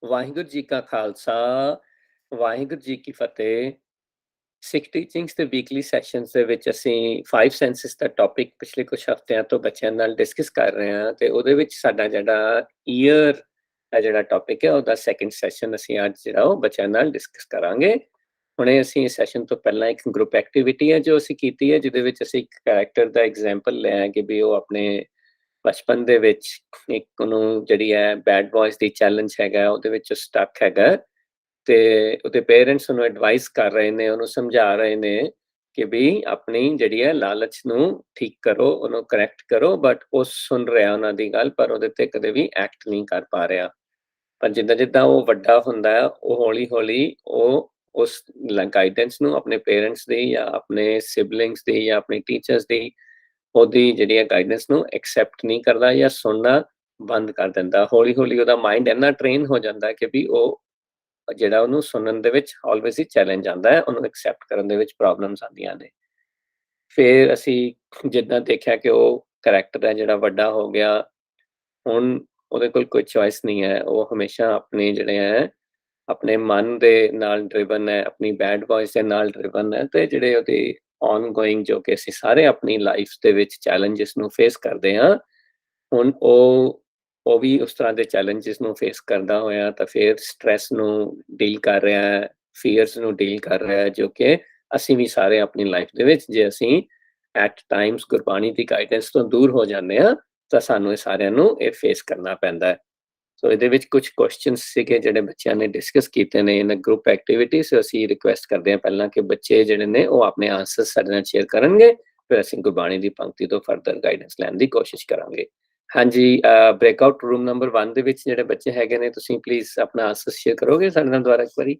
ਵਾਹਿਗੁਰੂ ਜੀ ਕਾ ਖਾਲਸਾ, ਵਾਹਿਗੁਰੂ ਜੀ ਕੀ ਫਤਿਹ। ਸਿੱਖ ਟੀਚਿੰਗਸ ਦੇ weekly sessions ਦੇ ਵਿੱਚ ਅਸੀਂ 5 ਸੈਂਸਿਸ ਦਾ ਟੌਪਿਕ ਪਿਛਲੇ ਕੁਝ ਹਫ਼ਤਿਆਂ ਤੋਂ ਬੱਚਿਆਂ ਨਾਲ ਡਿਸਕਸ ਕਰ ਰਹੇ ਹਾਂ ਤੇ ਉਹਦੇ ਵਿੱਚ ਸਾਡਾ ਜਿਹੜਾ ਈਅਰ ਦਾ ਜਿਹੜਾ ਟੌਪਿਕ ਹੈ ਉਹਦਾ ਸੈਕੰਡ ਸੈਸ਼ਨ ਅਸੀਂ ਅੱਜ ਜਿਹੜਾ ਉਹ ਬੱਚਿਆਂ ਨਾਲ ਡਿਸਕਸ ਕਰਾਂਗੇ। ਹੁਣੇ ਅਸੀਂ ਇਸ ਸੈਸ਼ਨ ਤੋਂ ਪਹਿਲਾਂ ਇੱਕ ਗਰੁੱਪ ਐਕਟੀਵਿਟੀ ਹੈ ਜੋ ਅਸੀਂ ਕੀਤੀ ਹੈ, ਜਿਹਦੇ ਵਿੱਚ ਅਸੀਂ ਇੱਕ ਕੈਰੈਕਟਰ ਦਾ ਐਗਜ਼ਾਮਪਲ ਲਿਆ ਕਿ ਵੀ ਉਹ ਆਪਣੇ ਬਚਪਨ ਦੇ ਵਿੱਚ ਇੱਕ ਉਹਨੂੰ ਜਿਹੜੀ ਹੈ ਬੈਡ ਬॉयਜ਼ ਦੀ ਚੈਲੰਜ ਹੈਗਾ, ਉਹਦੇ ਵਿੱਚ ਸਟਕ ਹੈਗਾ ਤੇ ਉਹਦੇ ਪੇਰੈਂਟਸ ਉਹਨੂੰ ਐਡਵਾਈਸ ਕਰ ਰਹੇ ਨੇ, ਉਹਨੂੰ ਸਮਝਾ ਰਹੇ ਨੇ ਕਿ ਵੀ ਆਪਣੀ ਜਿਹੜੀ ਹੈ ਲਾਲਚ ਨੂੰ ਠੀਕ ਕਰੋ, ਉਹਨੂੰ ਕਰੈਕਟ ਕਰੋ, ਬਟ ਉਹ ਸੁਣ ਰਿਹਾ ਉਹਨਾਂ ਦੀ ਗੱਲ, ਪਰ ਉਹਦੇ ਤੇ ਕਦੇ ਵੀ ਐਕਟ ਨਹੀਂ ਕਰ ਪਾ ਰਿਹਾ। ਪਰ ਜਿੱਦਾਂ ਜਿੱਦਾਂ ਉਹ ਵੱਡਾ ਹੁੰਦਾ ਹੈ, ਉਹ ਹੌਲੀ ਹੌਲੀ ਉਹ ਉਸ ਗਾਈਡੈਂਸ ਨੂੰ ਆਪਣੇ ਪੇਰੈਂਟਸ ਦੀ ਜਾਂ ਆਪਣੇ ਸਿਬਲਿੰਗਸ ਦੀ ਜਾਂ ਆਪਣੀ ਟੀਚਰਸ ਦੀ ਉਹਦੀ ਜਿਹੜੀ ਹੈ ਗਾਈਡੈਂਸ ਨੂੰ ਐਕਸੈਪਟ ਨਹੀਂ ਕਰਦਾ ਜਾਂ ਸੁਣਨਾ ਬੰਦ ਕਰ ਦਿੰਦਾ। ਹੌਲੀ ਹੌਲੀ ਉਹਦਾ ਮਾਈਂਡ ਇੰਨਾ ਟ੍ਰੇਨ ਹੋ ਜਾਂਦਾ ਕਿ ਵੀ ਉਹ ਜਿਹੜਾ ਉਹਨੂੰ ਸੁਣਨ ਦੇ ਵਿੱਚ ਆਲਵੇਜ਼ ਹੀ ਚੈਲੰਜ ਆਉਂਦਾ ਹੈ, ਉਹਨੂੰ ਐਕਸੈਪਟ ਕਰਨ ਦੇ ਵਿੱਚ ਪ੍ਰੋਬਲਮਸ ਆਉਂਦੀਆਂ ਨੇ। ਫਿਰ ਅਸੀਂ ਜਿੱਦਾਂ ਦੇਖਿਆ ਕਿ ਉਹ ਕਰੈਕਟਰ ਹੈ ਜਿਹੜਾ ਵੱਡਾ ਹੋ ਗਿਆ, ਹੁਣ ਉਹਦੇ ਕੋਲ ਕੋਈ ਚੋਇਸ ਨਹੀਂ ਹੈ, ਉਹ ਹਮੇਸ਼ਾ ਆਪਣੇ ਜਿਹੜੇ ਹੈ ਆਪਣੇ ਮਨ ਦੇ ਨਾਲ ਡਰਿਵਨ ਹੈ, ਆਪਣੀ ਬੈਡ ਵॉइस ਦੇ ਨਾਲ ਡਰਿਵਨ ਹੈ ਤੇ ਜਿਹੜੇ ਉਹਦੇ ਔਨਗੋਇੰਗ ਜੋ ਕਿ ਅਸੀਂ ਸਾਰੇ ਆਪਣੀ ਲਾਈਫ ਦੇ ਵਿੱਚ ਚੈਲੰਜਸ ਨੂੰ ਫੇਸ ਕਰਦੇ ਹਾਂ, ਹੁਣ ਉਹ ਵੀ ਉਸ ਤਰ੍ਹਾਂ ਦੇ ਚੈਲੰਜਸ ਨੂੰ ਫੇਸ ਕਰਦਾ ਹੋਇਆ ਤਾਂ ਫਿਰ ਸਟ੍ਰੈਸ ਨੂੰ ਡੀਲ ਕਰ ਰਿਹਾ ਹੈ, ਫੀਅਰਸ ਨੂੰ ਡੀਲ ਕਰ ਰਿਹਾ ਹੈ, ਜੋ ਕਿ ਅਸੀਂ ਵੀ ਸਾਰੇ ਆਪਣੀ ਲਾਈਫ ਦੇ ਵਿੱਚ ਜੇ ਅਸੀਂ ਐਟ ਟਾਈਮਸ ਗੁਰਬਾਣੀ ਦੀ ਗਾਈਡੈਂਸ ਤੋਂ ਦੂਰ ਹੋ ਜਾਂਦੇ ਹਾਂ ਤਾਂ ਸਾਨੂੰ ਇਹ ਸਾਰਿਆਂ ਨੂੰ ਇਹ ਫੇਸ ਕਰਨਾ ਪੈਂਦਾ ਹੈ। ਸੋ ਇਹਦੇ ਵਿੱਚ ਕੁਝ ਕੁਐਸਚਨਸ ਸੀਗੇ ਜਿਹੜੇ ਬੱਚਿਆਂ ਨੇ ਡਿਸਕਸ ਕੀਤੇ ਨੇ ਇਨ ਗਰੁੱਪ ਐਕਟੀਵਿਟੀਜ਼। ਅਸੀਂ ਰਿਕੁਐਸਟ ਕਰਦੇ ਹਾਂ ਪਹਿਲਾਂ ਕਿ ਬੱਚੇ ਜਿਹੜੇ ਨੇ ਉਹ ਆਪਣੇ ਆਨਸਰ ਸਾਡੇ ਨਾਲ ਸ਼ੇਅਰ ਕਰਨਗੇ, ਫਿਰ ਅਸੀਂ ਗੁਰਬਾਣੀ ਦੀ ਪੰਕਤੀ ਤੋਂ ਫਰਦਰ ਗਾਈਡੈਂਸ ਲੈਣ ਦੀ ਕੋਸ਼ਿਸ਼ ਕਰਾਂਗੇ। ਹਾਂਜੀ, ਬ੍ਰੇਕਆਊਟ ਰੂਮ ਨੰਬਰ 1 ਦੇ ਵਿੱਚ ਜਿਹੜੇ ਬੱਚੇ ਹੈਗੇ ਨੇ, ਤੁਸੀਂ ਪਲੀਜ਼ ਆਪਣਾ ਆਨਸਰ ਸ਼ੇਅਰ ਕਰੋਗੇ ਸਾਡੇ ਨਾਲ ਦੁਬਾਰਾ ਇੱਕ ਵਾਰੀ?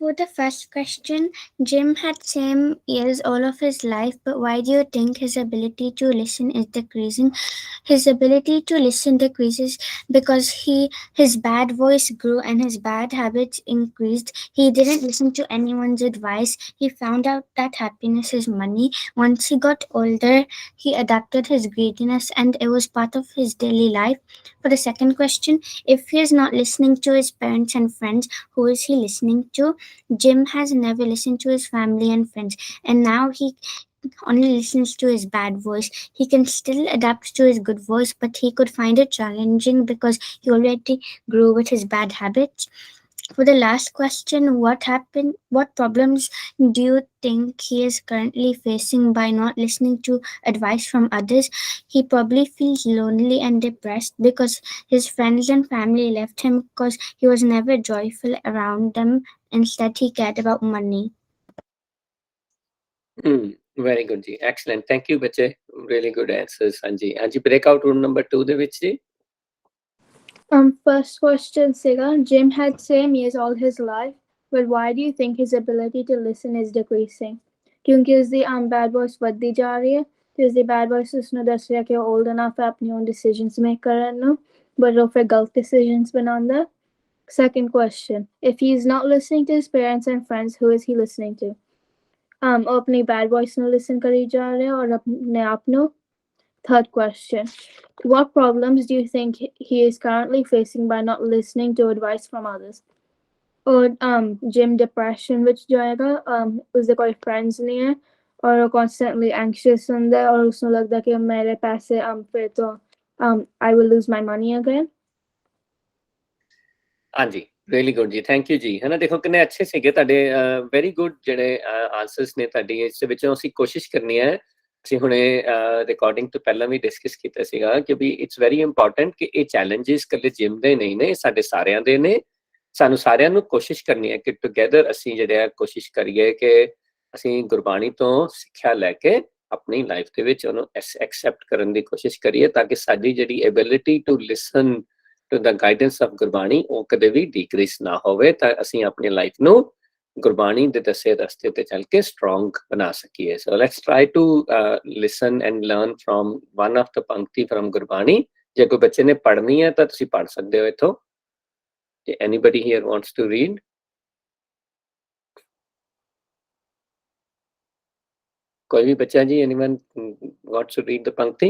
For the first question, Jim had same ears all of his life, but why do you think his ability to listen is decreasing? His ability to listen decreases because his bad voice grew and his bad habits increased. He didn't listen to anyone's advice. He found out that happiness is money. Once he got older, he adapted his greediness and it was part of his daily life. For the second question, if he is not listening to his parents and friends, who is he listening to? Jim has never listened to his family and friends, and now he only listens to his bad voice. He can still adapt to his good voice, but he could find it challenging because he already grew with his bad habits. For the last question, what problems do you think he is currently facing by not listening to advice from others? He probably feels lonely and depressed because his friends and family left him because he was never joyful around them. Instead, he cared about money. Very good ਜੀ, excellent, thank you ਬੱਚੇ, really good answers. ਹਾਂਜੀ ਹਾਂਜੀ, breakout room number 2 ਦੇ ਵਿੱਚ ਜੀ। First question, Siga. Jim had same ears all his life, but why do you think his ability to listen is decreasing? क्योंकि उसकी bad voice बढ़ती जा रही है तो उसकी bad voice उसने दस रहा कि वो old enough है अपनी own decisions make करने नो, but वो फिर गलत decisions बनाता। Second question, if he is not listening to his parents and friends, who is he listening to? वो अपनी bad voice ਨੂੰ listen करी जा रहे और अपने आप ਨੂੰ। Third question, what problems do you think he is currently facing by not listening to advice from others? और Jim depression ਵਿੱਚ ਜਾਏਗਾ, ਉਸਦੇ ਕੋਈ friends ਨਹੀਂ ਹੈ और वो constantly anxious ਹੁੰਦਾ है और उसको लगता है कि मेरे पैसे फिर तो I will lose my money again. ਹਾਂਜੀ, ਰੀਅਲੀ ਗੁੱਡ ਜੀ, ਥੈਂਕ ਯੂ ਜੀ। ਹੈ ਨਾ, ਦੇਖੋ ਕਿੰਨੇ ਅੱਛੇ ਸੀਗੇ ਤੁਹਾਡੇ, ਵੈਰੀ ਗੁੱਡ ਜਿਹੜੇ ਆਨਸਰਸ ਨੇ ਤੁਹਾਡੀ। ਇਸ ਦੇ ਵਿੱਚੋਂ ਅਸੀਂ ਕੋਸ਼ਿਸ਼ ਕਰਨੀ ਹੈ, ਅਸੀਂ ਹੁਣੇ ਰਿਕਾਰਡਿੰਗ ਤੋਂ ਪਹਿਲਾਂ ਵੀ ਡਿਸਕਸ ਕੀਤਾ ਸੀਗਾ ਕਿ ਵੀ ਇਟਸ ਵੈਰੀ ਇੰਪੋਰਟੈਂਟ ਕਿ ਇਹ ਚੈਲੰਜਸ ਇਕੱਲੇ ਜਿਮ ਦੇ ਨਹੀਂ ਨੇ, ਸਾਡੇ ਸਾਰਿਆਂ ਦੇ ਨੇ। ਸਾਨੂੰ ਸਾਰਿਆਂ ਨੂੰ ਕੋਸ਼ਿਸ਼ ਕਰਨੀ ਹੈ ਕਿ ਟੁਗੇਦਰ ਅਸੀਂ ਜਿਹੜੇ ਆ ਕੋਸ਼ਿਸ਼ ਕਰੀਏ ਕਿ ਅਸੀਂ ਗੁਰਬਾਣੀ ਤੋਂ ਸਿੱਖਿਆ ਲੈ ਕੇ ਆਪਣੀ ਲਾਈਫ ਦੇ ਵਿੱਚ ਉਹਨੂੰ ਐਕਸੈਪਟ ਕਰਨ ਦੀ ਕੋਸ਼ਿਸ਼ ਕਰੀਏ, ਤਾਂ ਕਿ ਸਾਡੀ ਜਿਹੜੀ ability to listen to the guidance of Gurbani ਉਹ ਕਦੇ ਵੀ ਡੀਕਰੀਸ ਨਾ ਹੋਵੇ, ਤਾਂ ਅਸੀਂ ਆਪਣੀ ਲਾਈਫ ਨੂੰ ਗੁਰਬਾਣੀ ਦੇ ਦੱਸੇ ਰਸਤੇ ਤੇ ਚੱਲ ਕੇ ਸਟਰੋਂਗ ਬਣਾ ਸਕੀਏ। So let's try to listen and learn from one of the ਪੰਕਤੀ ਫਰੋਮ ਗੁਰਬਾਣੀ। ਜੇ ਕੋਈ ਬੱਚੇ ਨੇ ਪੜ੍ਹਨੀ ਹੈ ਤਾਂ ਤੁਸੀਂ ਪੜ੍ਹ ਸਕਦੇ ਹੋ ਇੱਥੋਂ। Anybody here wants to read? कोई भी बच्चा जी, anyone wants to read the पंक्ति?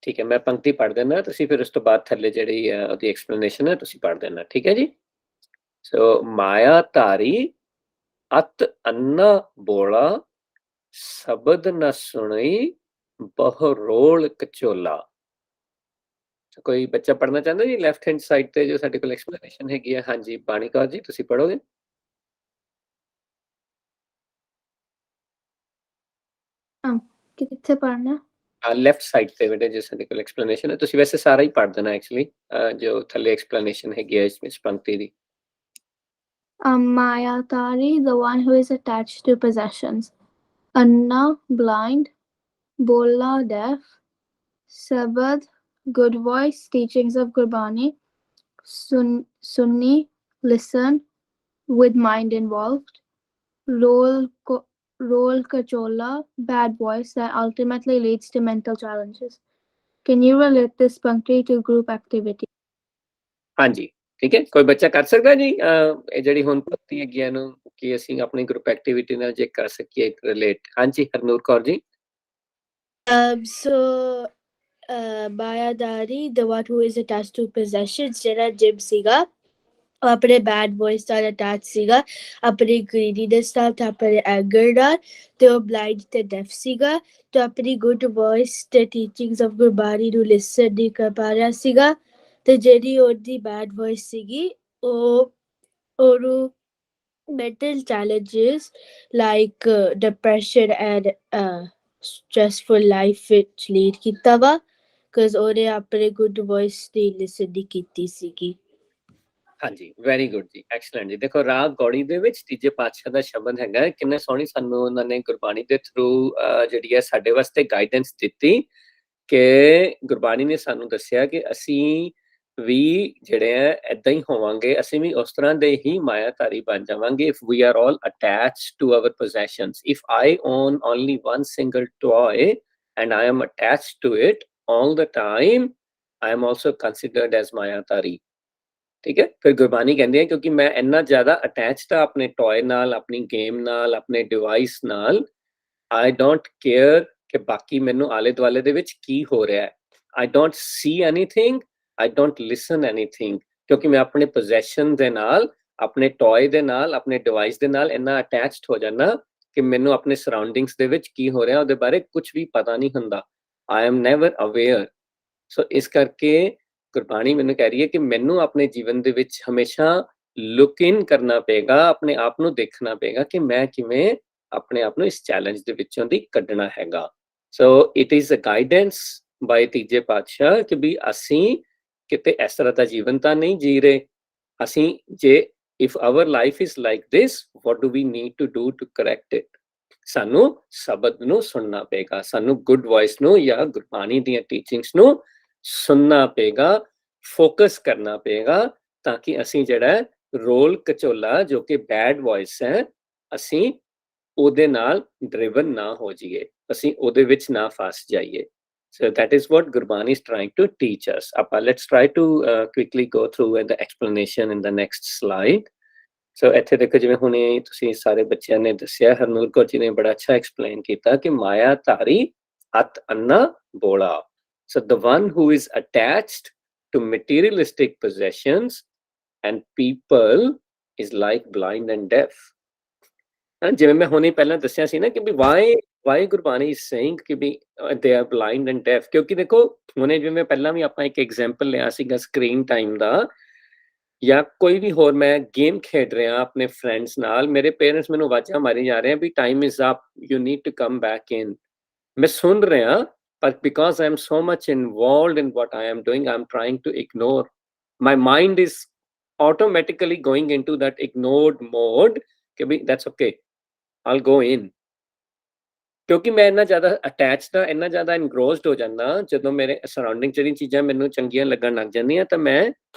ਠੀਕ ਹੈ, ਮੈਂ ਪੰਕਤੀ ਪੜ੍ਹ ਦਿੰਦਾ, ਤੁਸੀਂ ਫਿਰ ਉਸ ਤੋਂ ਬਾਅਦ ਥੱਲੇ ਜਿਹੜੀ ਉਹਦੀ ਐਕਸਪਲੇਨੇਸ਼ਨ ਹੈ ਤੁਸੀਂ ਪੜ੍ਹ ਦੇਣਾ, ਠੀਕ ਹੈ ਜੀ। ਸੋ ਮਾਇਆ ਧਾਰੀ ਅਤ ਅੰਨਾ ਬੋਲਾ, ਸ਼ਬਦ ਨ ਸੁਣੀ ਬਹੁ ਰੋਲ ਕਚੋਲਾ। ਕੋਈ ਬੱਚਾ ਪੜ੍ਹਨਾ ਚਾਹੁੰਦਾ ਜੀ? ਲੈਫਟ ਹੈਂਡ ਸਾਈਡ ਤੇ ਜੋ ਸਾਡੇ ਕੋਲ ਐਕਸਪਲੇਨੇਸ਼ਨ ਹੈਗੀ ਹੈ। ਹਾਂਜੀ ਬਾਣੀ ਕੌਰ ਜੀ, ਤੁਸੀਂ ਪੜ੍ਹੋਗੇ? ਕਿੱਥੇ ਪੜ੍ਹਨਾ? ਲੈਫਟ ਸਾਈਡ ਤੇ ਬੇਟੇ ਜੋ ਸਾਡੇ ਕੋਲ ਐਕਸਪਲੇਨੇਸ਼ਨ ਹੈ, ਤੁਸੀਂ ਵੈਸੇ ਸਾਰਾ ਹੀ ਪੜ੍ਹ ਦੇਣਾ ਐਕਚੁਅਲੀ, ਜੋ ਥੱਲੇ ਐਕਸਪਲੇਨੇਸ਼ਨ ਹੈਗੀ ਹੈ ਇਸ ਪੰਕਤੀ ਦੀ। Mayatari, the one who is attached to possessions. Anna, blind. Bola, deaf. Sabad, good voice, teachings of Gurbani. Sunni, listen, with mind involved. Role kachola, bad voice that ultimately leads to mental challenges. Can you relate this punctually to group activity? ਹਾਂਜੀ ਠੀਕ ਹੈ, ਕੋਈ ਬੱਚਾ ਕਰ ਸਕਦਾ ਜੀ ਇਹ ਜਿਹੜੀ ਹੁਣ ਪੰਕਤੀ ਹੈਗੀ ਇਹਨੂੰ ਕਿ ਅਸੀਂ ਆਪਣੀ ਗਰੁੱਪ ਐਕਟੀਵਿਟੀ ਨਾਲ ਜੇ ਕਰ ਸਕੀਏ ਰਿਲੇਟ? ਹਾਂਜੀ Harnoor Kaur ji. Mayadari, the one who is attached to possessions, ਜਿਹੜਾ ਜਿਮ ਸੀਗਾ ਉਹ ਆਪਣੇ ਬੈਡ ਵੌਇਸ ਨਾਲ ਅਟੈਚ ਸੀਗਾ, ਆਪਣੀ ਗ੍ਰੀਡੀਨੈਸ ਨਾਲ ਤੇ ਆਪਣੇ ਐਂਗਰ ਨਾਲ, ਤੇ ਉਹ ਬਲਾਈਂਡ ਤੇ ਡੈਫ ਸੀਗਾ, ਤੇ ਆਪਣੀ ਗੁੱਡ ਵੌਇਸ ਤੇ ਟੀਚਿੰਗਸ ਆਫ ਗੁਰਬਾਣੀ ਨੂੰ ਲਿਸਨ ਨਹੀਂ ਕਰ ਪਾ ਰਿਹਾ ਸੀਗਾ, ਤੇ ਜਿਹੜੀ ਉਹਦੀ ਬੈਡ ਵੌਇਸ ਸੀਗੀ ਉਹ ਉਹਨੂੰ mental challenges like depression and stressful life which lead ਕੀਤਾ ਵਾ, because ਉਹਨੇ ਆਪਣੇ good voice ਦੀ listen ਨਹੀਂ ਕੀਤੀ ਸੀਗੀ। ਹਾਂਜੀ ਵੈਰੀ ਗੁੱਡ ਜੀ, ਐਕਸਲੈਂਟ ਜੀ। ਦੇਖੋ ਰਾਗ ਗੌੜੀ ਦੇ ਵਿੱਚ ਤੀਜੇ ਪਾਤਸ਼ਾਹ ਦਾ ਸ਼ਬਦ ਹੈਗਾ, ਕਿੰਨੇ ਸੋਹਣੀ ਸਾਨੂੰ ਉਹਨਾਂ ਨੇ ਗੁਰਬਾਣੀ ਦੇ ਥਰੂ ਜਿਹੜੀ ਹੈ ਸਾਡੇ ਵਾਸਤੇ ਗਾਈਡੈਂਸ ਦਿੱਤੀ ਕਿ ਗੁਰਬਾਣੀ ਨੇ ਸਾਨੂੰ ਦੱਸਿਆ ਕਿ ਅਸੀਂ ਵੀ ਜਿਹੜੇ ਆ ਏਦਾਂ ਹੀ ਹੋਵਾਂਗੇ, ਅਸੀਂ ਵੀ ਉਸ ਤਰ੍ਹਾਂ ਦੇ ਹੀ ਮਾਇਆਧਾਰੀ ਬਣ ਜਾਵਾਂਗੇ। if we are all attached to our possessions, if I own only one single toy and I am attached to it all the time, I am also considered as ਮਾਇਆਧਾਰੀ। ਠੀਕ ਹੈ, ਫਿਰ ਗੁਰਬਾਣੀ ਕਹਿੰਦੀ ਹੈ ਕਿਉਂਕਿ ਮੈਂ ਇੰਨਾ ਜ਼ਿਆਦਾ ਅਟੈਚਡ ਆ ਆਪਣੇ ਟੋਏ ਨਾਲ, ਆਪਣੀ ਗੇਮ ਨਾਲ, ਆਪਣੇ ਡਿਵਾਈਸ ਨਾਲ, ਆਈ ਡੋਂਟ ਕੇਅਰ ਕਿ ਬਾਕੀ ਮੈਨੂੰ ਆਲੇ ਦੁਆਲੇ ਦੇ ਵਿੱਚ ਕੀ ਹੋ ਰਿਹਾ ਹੈ। I don't C anything, I don't ਲਿਸਨ anything, ਕਿਉਂਕਿ ਮੈਂ ਆਪਣੇ ਪੋਜੈਸ਼ਨ ਦੇ ਨਾਲ, ਆਪਣੇ ਟੋਏ ਦੇ ਨਾਲ, ਆਪਣੇ ਡਿਵਾਈਸ ਦੇ ਨਾਲ ਇੰਨਾ ਅਟੈਚਡ ਹੋ ਜਾਣਾ ਕਿ ਮੈਨੂੰ ਆਪਣੇ ਸਰਾਊਂਡਿੰਗਸ ਦੇ ਵਿੱਚ ਕੀ ਹੋ ਰਿਹਾ ਉਹਦੇ ਬਾਰੇ ਕੁਝ ਵੀ ਪਤਾ ਨਹੀਂ ਹੁੰਦਾ। I am never aware. So ਇਸ ਕਰਕੇ ਗੁਰਬਾਣੀ ਮੈਨੂੰ ਕਹਿ ਰਹੀ ਹੈ ਕਿ ਮੈਨੂੰ ਆਪਣੇ ਜੀਵਨ ਦੇ ਵਿੱਚ ਹਮੇਸ਼ਾ ਲੁੱਕ ਇਨ ਕਰਨਾ ਪਏਗਾ, ਆਪਣੇ ਆਪ ਨੂੰ ਦੇਖਣਾ ਪਏਗਾ ਕਿ ਮੈਂ ਕਿਵੇਂ ਆਪਣੇ ਆਪ ਨੂੰ ਇਸ ਚੈਲੰਜ ਦੇ ਵਿੱਚੋਂ ਦੀ ਕੱਢਣਾ ਹੈਗਾ। So it is a guidance by ਤੀਜੇ ਪਾਤਸ਼ਾਹ ਕਿ ਵੀ ਅਸੀਂ ਕਿਤੇ ਇਸ ਤਰ੍ਹਾਂ ਦਾ ਜੀਵਨ ਤਾਂ ਨਹੀਂ ਜੀ ਰਹੇ। ਅਸੀਂ ਜੇ if our life is like this, what do we need to do to correct it? ਸਾਨੂੰ ਸ਼ਬਦ ਨੂੰ ਸੁਣਨਾ ਪਏਗਾ, ਸਾਨੂੰ ਗੁੱਡ ਵੌਇਸ ਨੂੰ ਜਾਂ ਗੁਰਬਾਣੀ ਦੀਆਂ ਟੀਚਿੰਗਸ ਨੂੰ ਸੁਣਨਾ ਪਏਗਾ, ਫੋਕਸ ਕਰਨਾ ਪਏਗਾ, ਤਾਂ ਕਿ ਅਸੀਂ ਜਿਹੜਾ ਰੋਲ ਕਚੋਲਾ ਜੋ ਕਿ ਬੈਡ ਵੌਇਸ ਹੈ, ਅਸੀਂ ਉਹਦੇ ਨਾਲ ਡਰਿਵਨ ਨਾ ਹੋ ਜਾਈਏ, ਅਸੀਂ ਉਹਦੇ ਵਿੱਚ ਨਾ ਫਸ ਜਾਈਏ। So that is what Gurbani is trying to teach us. Let's try to quickly go through the explanation in the next slide. So ਇੱਥੇ ਦੇਖੋ ਜਿਵੇਂ ਹੁਣੇ ਤੁਸੀਂ ਸਾਰੇ ਬੱਚਿਆਂ ਨੇ ਦੱਸਿਆ, ਹਰਨੂਰ ਕੌਰ ਜੀ ਨੇ ਬੜਾ ਅੱਛਾ ਐਕਸਪਲੇਨ ਕੀਤਾ ਕਿ ਮਾਇਆ ਧਾਰੀ ਅਤ ਅੰਨਾ ਬੋਲਾ। So the one who is attached to materialistic possessions and people is like blind and deaf. ਜਿਵੇਂ ਮੈਂ ਹੁਣੇ ਪਹਿਲਾਂ ਦੱਸਿਆ ਸੀ ਨਾ ਕਿ ਵੀ why Gurbani is saying ਕਿ ਵੀ they are blind and deaf, ਕਿਉਂਕਿ ਦੇਖੋ ਹੁਣੇ ਜਿਵੇਂ ਪਹਿਲਾਂ ਵੀ ਆਪਾਂ ਇੱਕ ਐਗਜ਼ਾਮਪਲ ਲਿਆ ਸੀਗਾ ਸਕਰੀਨ ਟਾਈਮ ਦਾ, ਜਾਂ ਕੋਈ ਵੀ ਹੋਰ ਮੈਂ ਗੇਮ ਖੇਡ ਰਿਹਾ ਆਪਣੇ ਫਰੈਂਡਸ ਨਾਲ, ਮੇਰੇ ਪੇਰੈਂਟਸ ਮੈਨੂੰ ਆਵਾਜ਼ਾਂ ਮਾਰੀ ਜਾ ਰਹੇ ਆ ਵੀ time is up, you need to come back in. ਮੈਂ ਸੁਣ ਰਿਹਾ, but because I am so much involved in what I am doing, I am trying to ignore. My mind is automatically going into that ignored mode ਕਿ that's okay, I'll go in. ਕਿਉਂਕਿ ਮੈਂ ਇੰਨਾ ਜ਼ਿਆਦਾ attached ਹਾਂ, ਇੰਨਾ ਜ਼ਿਆਦਾ ਇਨਗਰੋਸਡ ਹੋ ਜਾਂਦਾ, ਜਦੋਂ ਮੇਰੇ ਸਰਾਊਂਡਿੰਗ ਜਿਹੜੀਆਂ ਚੀਜ਼ਾਂ ਮੈਨੂੰ ਚੰਗੀਆਂ ਲੱਗਣ ਲੱਗ ਜਾਂਦੀਆਂ ਤਾਂ ਮੈਂ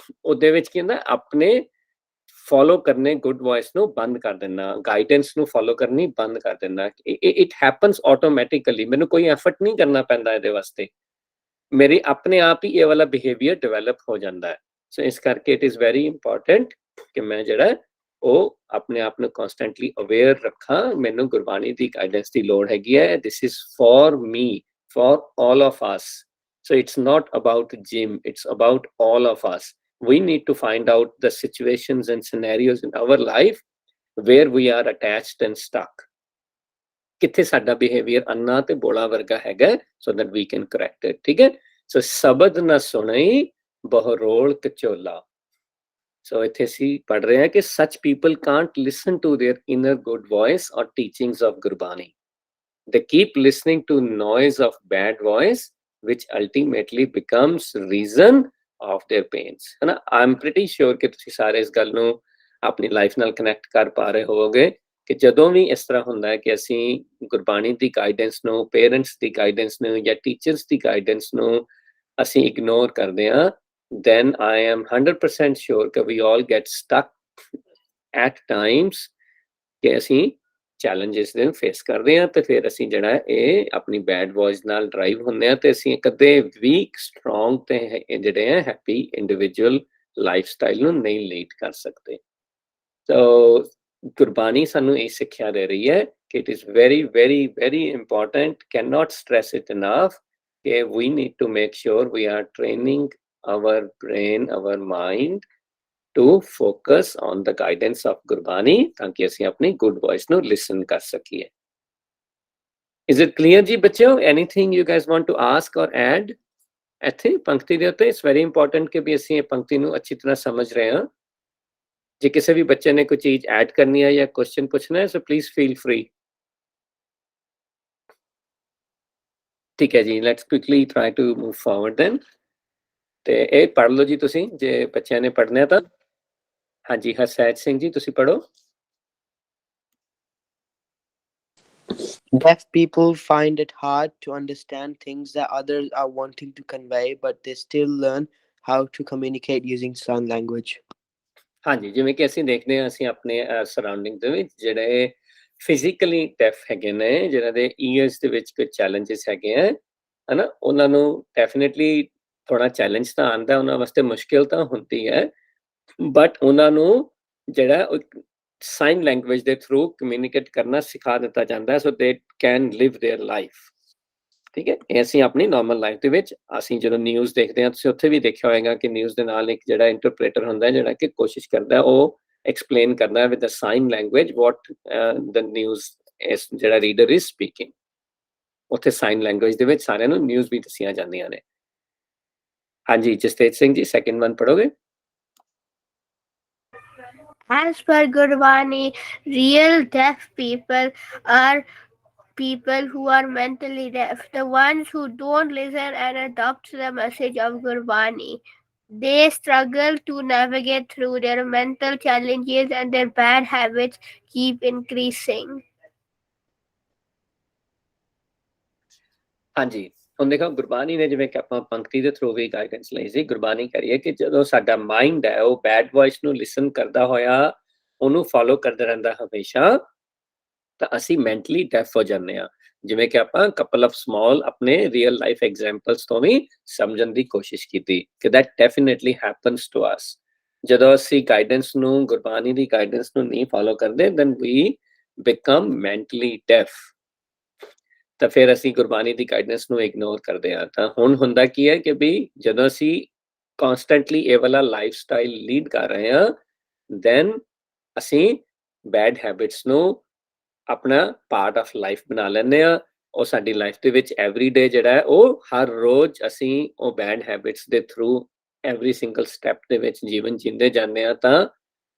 ਉਹਦੇ ਵਿੱਚ ਕੀ ਹੁੰਦਾ ਆਪਣੇ ਫੋਲੋ ਕਰਨੇ ਗੁੱਡ ਵੌਇਸ ਨੂੰ ਬੰਦ ਕਰ ਦਿੰਦਾ, ਗਾਈਡੈਂਸ ਨੂੰ ਫੋਲੋ ਕਰਨੀ ਬੰਦ ਕਰ ਦਿੰਦਾ। ਇਟ ਹੈਪਨਸ ਆਟੋਮੈਟਿਕਲੀ, ਮੈਨੂੰ ਕੋਈ ਐਫਰਟ ਨਹੀਂ ਕਰਨਾ ਪੈਂਦਾ ਇਹਦੇ ਵਾਸਤੇ, ਮੇਰੇ ਆਪਣੇ ਆਪ ਹੀ ਇਹ ਵਾਲਾ ਬਿਹੇਵੀਅਰ ਡਿਵੈਲਪ ਹੋ ਜਾਂਦਾ ਹੈ। ਸੋ ਇਸ ਕਰਕੇ ਇਟ ਇਜ਼ ਵੈਰੀ ਇੰਪੋਰਟੈਂਟ ਕਿ ਮੈਂ ਜਿਹੜਾ ਉਹ ਆਪਣੇ ਆਪ ਨੂੰ ਕਨਸਟੈਂਟਲੀ ਅਵੇਅਰ ਰੱਖਾਂ, ਮੈਨੂੰ ਗੁਰਬਾਣੀ ਦੀ ਗਾਈਡੈਂਸ ਦੀ ਲੋੜ ਹੈਗੀ ਹੈ। This is for me, for all of us. So it's not about Jim, it's about all of us. We need to find out the situations and scenarios in our life where we are attached and stuck. ਕਿੱਥੇ ਸਾਡਾ behaviour ਅੰਨਾ ਤੇ ਬੋਲਾ ਵਰਗਾ ਹੈਗਾ, so that we can correct it. ਠੀਕ ਹੈ, so ਸ਼ਬਦ ਨਾ ਸੁਣਈ ਬਹਰੋਲ ਕਚੋਲਾ. So ਇੱਥੇ ਅਸੀਂ ਪੜ੍ਹ ਰਹੇ ਹਾਂ ਕਿ such people can't listen to their inner good voice or teachings of Gurbani. They keep listening to noise of bad voice, which ultimately becomes reason of their pains. है ना? I'm pretty sure ਕਿ ਤੁਸੀਂ ਸਾਰੇ ਇਸ ਗੱਲ ਨੂੰ ਆਪਣੀ life ਨਾਲ ਕਨੈਕਟ ਕਰ ਪਾ ਰਹੇ ਹੋਵੋਗੇ ਕਿ ਜਦੋਂ ਵੀ ਇਸ ਤਰ੍ਹਾਂ ਹੁੰਦਾ ਹੈ ਕਿ ਅਸੀਂ ਗੁਰਬਾਣੀ ਦੀ ਗਾਈਡੈਂਸ ਨੂੰ, ਪੇਰੈਂਟਸ ਦੀ ਗਾਈਡੈਂਸ ਨੂੰ ਜਾਂ ਟੀਚਰਸ ਦੀ ਗਾਈਡੈਂਸ ਨੂੰ ਅਸੀਂ ਇਗਨੋਰ ਕਰਦੇ ਹਾਂ, then I am 100% sure that we all get stuck at times ਕਿ ਅਸੀਂ ਚੈਲੰਜਸ ਦੇ ਫੇਸ ਕਰਦੇ ਹਾਂ ਤੇ ਫਿਰ ਅਸੀਂ ਜਿਹੜਾ ਇਹ ਆਪਣੀ ਬੈਡ ਵੌਇਸ ਨਾਲ ਡਰਾਈਵ ਹੁੰਦੇ ਹਾਂ ਤੇ ਅਸੀਂ ਕਦੇ ਵੀਕ, ਸਟਰੋਂਗ ਤੇ ਜਿਹੜੇ ਹੈ ਹੈਪੀ ਇੰਡੀਵਿਜੂਅਲ ਲਾਈਫ ਸਟਾਈਲ ਨੂੰ ਨਹੀਂ ਲੀਡ ਕਰ ਸਕਦੇ. ਸੋ ਗੁਰਬਾਣੀ ਸਾਨੂੰ ਇਹ ਸਿੱਖਿਆ ਦੇ ਰਹੀ ਹੈ ਕਿ it is very very very important, can not stress it enough, ਕਿ we need to make sure we are training our brain, our mind to focus on the guidance of Gurbani ਤਾਂ ਕਿ ਅਸੀਂ ਆਪਣੀ good voice ਨੂੰ listen ਕਰ ਸਕੀਏ. Is it clear ਜੀ ਬੱਚਿਓ? Anything you guys want to ask or add? ਇੱਥੇ ਪੰਕਤੀ ਦੇ ਉੱਤੇ it's very important ਕਿ ਵੀ ਅਸੀਂ ਇਹ ਪੰਕਤੀ ਨੂੰ ਅੱਛੀ ਤਰ੍ਹਾਂ ਸਮਝ ਰਹੇ ਹਾਂ. ਜੇ ਕਿਸੇ ਵੀ ਬੱਚੇ ਨੇ ਕੋਈ ਚੀਜ਼ ਐਡ ਕਰਨੀ ਹੈ ਜਾਂ ਕੁਐਸਚਨ ਪੁੱਛਣਾ ਹੈ, so please feel free. ਠੀਕ ਹੈ ਜੀ, let's quickly try to move forward then. ਤੇ ਇਹ ਪੜ੍ਹ ਲਓ ਜੀ ਤੁਸੀਂ ਜੇ ਬੱਚਿਆਂ ਨੇ ਪੜ੍ਹਨਾ ਤਾਂ. ਹਾਂਜੀ, ਹਰਸੈਜ ਸਿੰਘ ਜੀ ਤੁਸੀਂ ਪੜ੍ਹੋ. Deaf people find it hard to understand things that others are wanting to convey, but they still learn how to communicate using sign language. ਹਾਂਜੀ, ਜਿਵੇਂ ਕਿ ਅਸੀਂ ਦੇਖਦੇ ਹਾਂ ਅਸੀਂ ਆਪਣੇ ਸਰਾਊਂਡਿੰਗ ਦੇ ਵਿੱਚ ਜਿਹੜੇ ਫਿਜ਼ੀਕਲੀ ਡੈਫ ਹੈਗੇ ਨੇ, ਜਿਹਨਾਂ ਦੇ ਈਅਰਸ ਦੇ ਵਿੱਚ ਕੋਈ ਚੈਲੰਜਸ ਹੈਗੇ ਆ, ਹਨਾ, ਉਹਨਾਂ ਨੂੰ ਡੈਫੀਨੇਟਲੀ ਥੋੜਾ ਚੈਲੰਜ ਤਾਂ ਆਉਂਦਾ, ਉਹਨਾਂ ਵਾਸਤੇ ਮੁਸ਼ਕਿਲ ਤਾਂ ਹੁੰਦੀ ਹੈ, ਬਟ ਉਹਨਾਂ ਨੂੰ ਜਿਹੜਾ ਸਾਈਨ ਲੈਂਗੁਏਜ ਦੇ ਥਰੂ ਕਮਿਊਨੀਕੇਟ ਕਰਨਾ ਸਿਖਾ ਦਿੱਤਾ ਜਾਂਦਾ ਹੈ, ਸੋ they can Liv there life. ਠੀਕ ਹੈ, ਇਹ ਅਸੀਂ ਆਪਣੀ ਨਾਰਮਲ ਲਾਈਫ ਦੇ ਵਿੱਚ ਅਸੀਂ ਜਦੋਂ ਨਿਊਜ਼ ਦੇਖਦੇ ਹਾਂ, ਤੁਸੀਂ ਉੱਥੇ ਵੀ ਦੇਖਿਆ ਹੋਏਗਾ ਕਿ ਨਿਊਜ਼ ਦੇ ਨਾਲ ਇੱਕ ਜਿਹੜਾ ਇੰਟਰਪ੍ਰੇਟਰ ਹੁੰਦਾ ਜਿਹੜਾ ਕਿ ਕੋਸ਼ਿਸ਼ ਕਰਦਾ ਉਹ ਐਕਸਪਲੇਨ ਕਰਨਾ with the sign language what the news ਇਸ ਜਿਹੜਾ ਰੀਡਰ ਇਜ਼ ਸਪੀਕਿੰਗ. ਉੱਥੇ ਸਾਈਨ ਲੈਂਗੁਏਜ ਦੇ ਵਿੱਚ ਸਾਰਿਆਂ ਨੂੰ ਨਿਊਜ਼ ਵੀ ਦੱਸੀਆਂ ਜਾਂਦੀਆਂ ਨੇ. ਹਾਂਜੀ, ਜਸਤੇਜ ਸਿੰਘ ਜੀ ਸੈਕਿੰਡ ਵਨ ਪੜ੍ਹੋਗੇ? As per Gurbani, real deaf people are people who are mentally deaf, the ones who don't listen and adopt the message of Gurbani. They struggle to navigate through their mental challenges and their bad habits keep increasing. ਹਾਂਜੀ, ਹੁਣ ਦੇਖੋ ਗੁਰਬਾਣੀ ਨੇ ਜਿਵੇਂ ਕਿ ਆਪਾਂ ਪੰਕਤੀ ਦੇ through ਵੀ guidance ਲਈ ਸੀ, ਗੁਰਬਾਣੀ ਕਰੀਏ ਕਿ ਜਦੋਂ ਸਾਡਾ ਮਾਈਂਡ ਹੈ ਉਹ ਬੈਡ ਵੌਇਸ ਨੂੰ ਲਿਸਨ ਕਰਦਾ ਹੋਇਆ ਉਹਨੂੰ ਫੋਲੋ ਕਰਦਾ ਰਹਿੰਦਾ ਹਮੇਸ਼ਾ, ਤਾਂ ਅਸੀਂ ਮੈਂਟਲੀ ਡੈਫ ਹੋ ਜਾਂਦੇ ਹਾਂ. ਜਿਵੇਂ ਕਿ ਆਪਾਂ ਕਪਲ ਆਫ ਸਮਾਲ ਆਪਣੇ ਰੀਅਲ ਲਾਈਫ ਐਗਜ਼ਾਮਪਲਸ ਤੋਂ ਵੀ ਸਮਝਣ ਦੀ ਕੋਸ਼ਿਸ਼ ਕੀਤੀ ਕਿ that definitely happens to us. ਜਦੋਂ ਅਸੀਂ ਗਾਈਡੈਂਸ ਨੂੰ, ਗੁਰਬਾਣੀ ਦੀ ਗਾਈਡੈਂਸ ਨੂੰ ਨਹੀਂ ਫੋਲੋ ਕਰਦੇ, then we become mentally deaf, ਤਾਂ ਫਿਰ ਅਸੀਂ ਗੁਰਬਾਣੀ ਦੀ ਗਾਈਡੈਂਸ ਨੂੰ ਇਗਨੋਰ ਕਰਦੇ ਹਾਂ. ਤਾਂ ਹੁਣ ਹੁੰਦਾ ਕੀ ਹੈ ਕਿ ਵੀ ਜਦੋਂ ਅਸੀਂ ਕੌਨਸਟੈਂਟਲੀ ਇਹ ਵਾਲਾ ਲਾਈਫ ਸਟਾਈਲ ਲੀਡ ਕਰ ਰਹੇ ਹਾਂ, ਦੈਨ ਅਸੀਂ ਬੈਡ ਹੈਬਿਟਸ ਨੂੰ ਆਪਣਾ ਪਾਰਟ ਆਫ ਲਾਈਫ ਬਣਾ ਲੈਂਦੇ ਹਾਂ. ਉਹ ਸਾਡੀ ਲਾਈਫ ਦੇ ਵਿੱਚ ਐਵਰੀ ਡੇ ਜਿਹੜਾ ਹੈ ਉਹ ਹਰ ਰੋਜ਼ ਅਸੀਂ ਉਹ ਬੈਡ ਹੈਬਿਟਸ ਦੇ ਥਰੂ ਐਵਰੀ ਸਿੰਗਲ ਸਟੈਪ ਦੇ ਵਿੱਚ ਜੀਵਨ ਜੀਂਦੇ ਜਾਂਦੇ ਹਾਂ. ਤਾਂ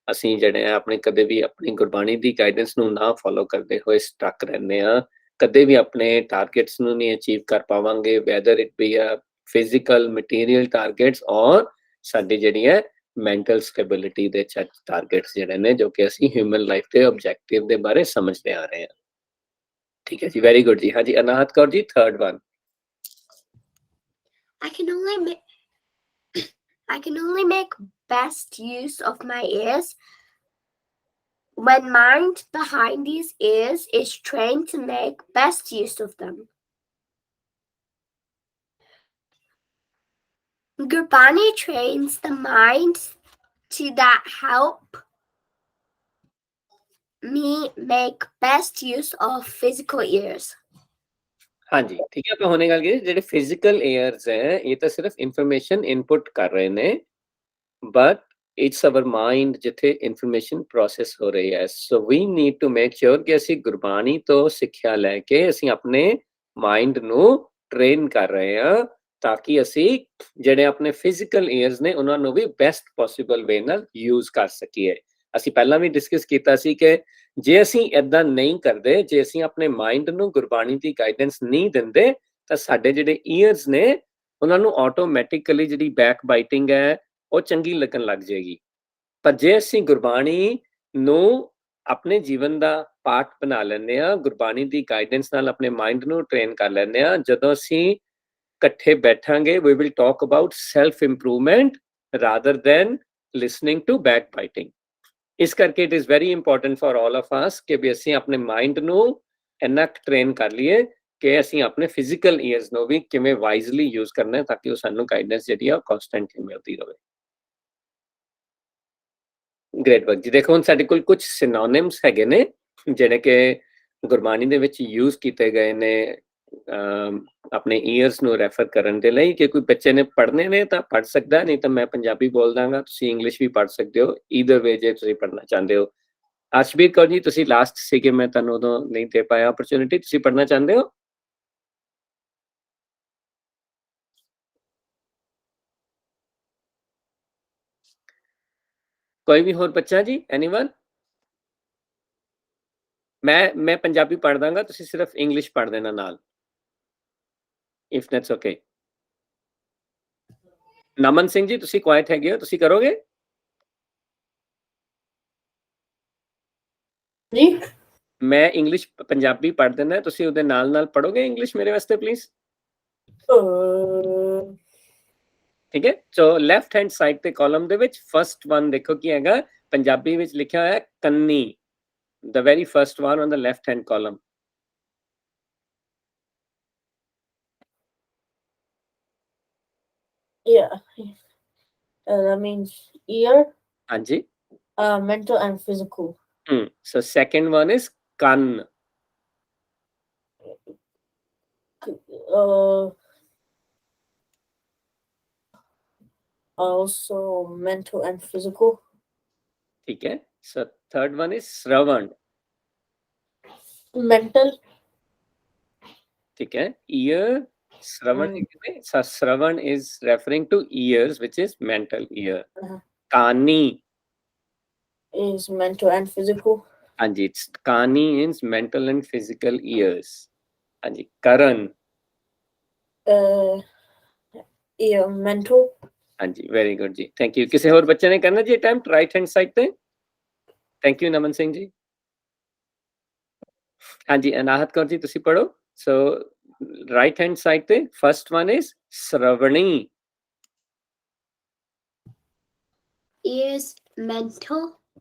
ਅਸੀਂ ਜਿਹੜੇ ਆ ਆਪਣੇ ਕਦੇ ਵੀ ਆਪਣੀ ਗੁਰਬਾਣੀ ਦੀ ਗਾਈਡੈਂਸ ਨੂੰ ਨਾ ਫੋਲੋ ਕਰਦੇ ਹੋਏ ਸਟਕ ਰਹਿੰਦੇ ਹਾਂ, ਕਦੇ ਵੀ ਆਪਣੇ ਟਾਰਗੇਟਸ ਨੂੰ ਨਹੀਂ ਅਚੀਵ ਕਰ ਪਾਵਾਂਗੇ, whether it be a physical material targets ਔਰ ਸਾਡੀ ਜਿਹੜੀ ਹੈ ਮੈਂਟਲ ਸਟੇਬਿਲਿਟੀ ਦੇ ਟਾਰਗੇਟਸ ਜਿਹੜੇ ਨੇ, ਜੋ ਕਿ ਅਸੀਂ ਹਿਊਮਨ ਲਾਈਫ ਦੇ ਆਬਜੈਕਟਿਵ ਦੇ ਬਾਰੇ ਸਮਝਦੇ ਆ ਰਹੇ ਹਾਂ. ਠੀਕ ਹੈ ਜੀ, ਵੈਰੀ ਗੁੱਡ ਜੀ. ਹਾਂਜੀ, ਅਨਾਹਤ Kaur ji third one. I can only make best use of my ears when mind behind these ears is trained to make best use of them. Gurbani trains the mind to that help me make best use of physical ears. ਹਾਂਜੀ ਠੀਕ ਹੈ, ਆਪਾਂ ਹੁਣੇ ਗੱਲ ਕੀਤੀ ਜਿਹੜੇ physical airs ਹੈ ਇਹ ਤਾਂ ਸਿਰਫ ਇਨਫੋਰਮੇਸ਼ਨ ਇਨਪੁਟ ਕਰ ਰਹੇ ਨੇ, ਬਟ ਇਟਸ ਅਵਰ ਮਾਈਂਡ ਜਿੱਥੇ ਇਨਫੋਰਮੇਸ਼ਨ ਪ੍ਰੋਸੈਸ ਹੋ ਰਹੀ ਹੈ। So we need to make sure ਕਿ ਅਸੀਂ ਗੁਰਬਾਣੀ ਤੋਂ ਸਿੱਖਿਆ ਲੈ ਕੇ ਅਸੀਂ ਆਪਣੇ ਮਾਈਂਡ ਨੂੰ ਟ੍ਰੇਨ ਕਰ ਰਹੇ ਹਾਂ, ਤਾਂ ਕਿ ਅਸੀਂ ਜਿਹੜੇ ਆਪਣੇ ਫਿਜ਼ੀਕਲ ਏਅਰਸ ਨੇ ਉਹਨਾਂ ਨੂੰ ਵੀ ਬੈਸਟ ਪੋਸੀਬਲ ਵੇ ਨਾਲ ਯੂਜ਼ ਕਰ ਸਕੀਏ। ਅਸੀਂ ਪਹਿਲਾਂ ਵੀ ਡਿਸਕਸ ਕੀਤਾ ਸੀ ਕਿ ਜੇ ਅਸੀਂ ਇਦਾਂ ਨਹੀਂ ਕਰਦੇ, ਜੇ ਅਸੀਂ ਆਪਣੇ ਮਾਈਂਡ ਨੂੰ ਗੁਰਬਾਣੀ ਦੀ ਗਾਈਡੈਂਸ ਨਹੀਂ ਦਿੰਦੇ, ਤਾਂ ਸਾਡੇ ਜਿਹੜੇ ਈਅਰਸ ਨੇ ਉਹਨਾਂ ਨੂੰ ਆਟੋਮੈਟਿਕਲੀ ਜਿਹੜੀ ਬੈਕ ਬਾਈਟਿੰਗ ਹੈ ਉਹ ਚੰਗੀ ਲੱਗਣ ਲੱਗ ਜਾਏਗੀ। ਪਰ ਜੇ ਅਸੀਂ ਗੁਰਬਾਣੀ ਨੂੰ ਆਪਣੇ ਜੀਵਨ ਦਾ ਪਾਰਟ ਬਣਾ ਲੈਂਦੇ ਹਾਂ, ਗੁਰਬਾਣੀ ਦੀ ਗਾਈਡੈਂਸ ਨਾਲ ਆਪਣੇ ਮਾਈਂਡ ਨੂੰ ਟ੍ਰੇਨ ਕਰ ਲੈਂਦੇ ਹਾਂ, ਜਦੋਂ ਅਸੀਂ ਇਕੱਠੇ ਬੈਠਾਂਗੇ we will talk about self improvement rather than listening to backbiting। ਇਸ ਕਰਕੇ it is very important for all of us ਕਿ ਵੀ ਅਸੀਂ ਆਪਣੇ ਮਾਈਂਡ ਨੂੰ ਇੰਨਾ ਟ੍ਰੇਨ ਕਰ ਲਈਏ ਕਿ ਅਸੀਂ ਆਪਣੇ ਫਿਜ਼ੀਕਲ ਈਅਰਸ ਨੂੰ ਵੀ ਕਿਵੇਂ ਵਾਈਜ਼ਲੀ ਯੂਜ਼ ਕਰਨਾ ਹੈ, ਤਾਂ ਕਿ ਉਹ ਸਾਨੂੰ ਗਾਈਡੈਂਸ ਜਿਹੜੀ ਆ ਕਨਸਟੈਂਟਲੀ ਮਿਲਦੀ ਰਹੇ। ਗ੍ਰੇਟ ਵਰਕ ਜੀ। ਦੇਖੋ ਹੁਣ ਸਾਡੇ ਕੋਲ ਕੁਝ ਸਿਨੋਨਿਮਸ ਹੈਗੇ ਨੇ ਜਿਹੜੇ ਕਿ ਗੁਰਬਾਣੀ ਦੇ ਵਿੱਚ ਯੂਜ਼ ਕੀਤੇ ਗਏ ਨੇ ਆਪਣੇ ਈਅਰਸ ਨੂੰ ਰੈਫਰ ਕਰਨ ਦੇ ਲਈ, ਕਿ ਕੋਈ ਬੱਚੇ ਨੇ ਪੜ੍ਹਨੇ ਨੇ ਤਾਂ ਪੜ੍ਹ ਸਕਦਾ, ਨਹੀਂ ਤਾਂ ਮੈਂ ਪੰਜਾਬੀ ਬੋਲ ਦਾਂਗਾ, ਤੁਸੀਂ ਇੰਗਲਿਸ਼ ਵੀ ਪੜ੍ਹ ਸਕਦੇ ਹੋ, ਈਦਰ ਵੇ ਜੇ ਤੁਸੀਂ ਪੜ੍ਹਨਾ ਚਾਹੁੰਦੇ ਹੋ। ਅਰਸ਼ਬੀਰ ਕੌਰ ਜੀ ਤੁਸੀਂ ਲਾਸਟ ਸੀਗੇ, ਮੈਂ ਤੁਹਾਨੂੰ ਉਦੋਂ ਨਹੀਂ ਦੇ ਪਾਇਆ ਓਪਰਚੁਨਿਟੀ, ਤੁਸੀਂ ਪੜ੍ਹਨਾ ਚਾਹੁੰਦੇ ਹੋ? ਕੋਈ ਵੀ ਹੋਰ ਬੱਚਾ ਜੀ, ਐਨੀਵਨ? ਮੈਂ ਪੰਜਾਬੀ ਪੜ੍ਹ ਦਾਂਗਾ, ਤੁਸੀਂ ਸਿਰਫ ਇੰਗਲਿਸ਼ ਪੜ੍ਹ ਦੇਣਾ ਨਾਲ, ਇਫ ਦੈਟਸ ਓਕੇ। ਨਮਨ ਸਿੰਘ ਜੀ ਤੁਸੀਂ ਕੁਆਇਟ ਹੈਗੇ ਹੋ, ਤੁਸੀਂ ਕਰੋਗੇ? ਜੀ ਮੈਂ ਇੰਗਲਿਸ਼ ਪੰਜਾਬੀ ਪੜ੍ਹ ਦੇਣਾ, ਤੁਸੀਂ ਉਹਦੇ ਨਾਲ ਨਾਲ ਪੜ੍ਹੋਗੇ ਇੰਗਲਿਸ਼ ਮੇਰੇ ਵਾਸਤੇ ਪਲੀਜ਼? ਠੀਕ ਹੈ। ਸੋ ਲੈਫਟ ਹੈਂਡ ਸਾਈਡ ਤੇ ਕਾਲਮ ਦੇ ਵਿੱਚ ਫਸਟ ਵਨ ਦੇਖੋ ਕੀ ਹੈਗਾ, ਪੰਜਾਬੀ ਵਿੱਚ ਲਿਖਿਆ ਹੋਇਆ ਕੰਨੀ, the very first one on the left hand column। Yeah, that means ear, ਹਾਂਜੀ। mental and physical। So second one is kan। Also mental and physical। ठीक है। So third one is Shravan. mental। ठीक है। ear Shravan so Shravan is referring to ears which is mental ear। कानी is mental and physical। हाँ जी, it's कानी is mental and physical ears। हाँ जी। करण ear mental। हाँ जी, वेरी गुड जी, thank you. किसी और बच्चे ने करना जी अटेम्प्ट राइट हैंड साइड पे? Thank you Naman Singh ji. हाँ जी, अनाहत कौर जी तुसी पढ़ो। सो राइट हैंड साइड पे फर्स्ट वन इज श्रवणी। Ears mental।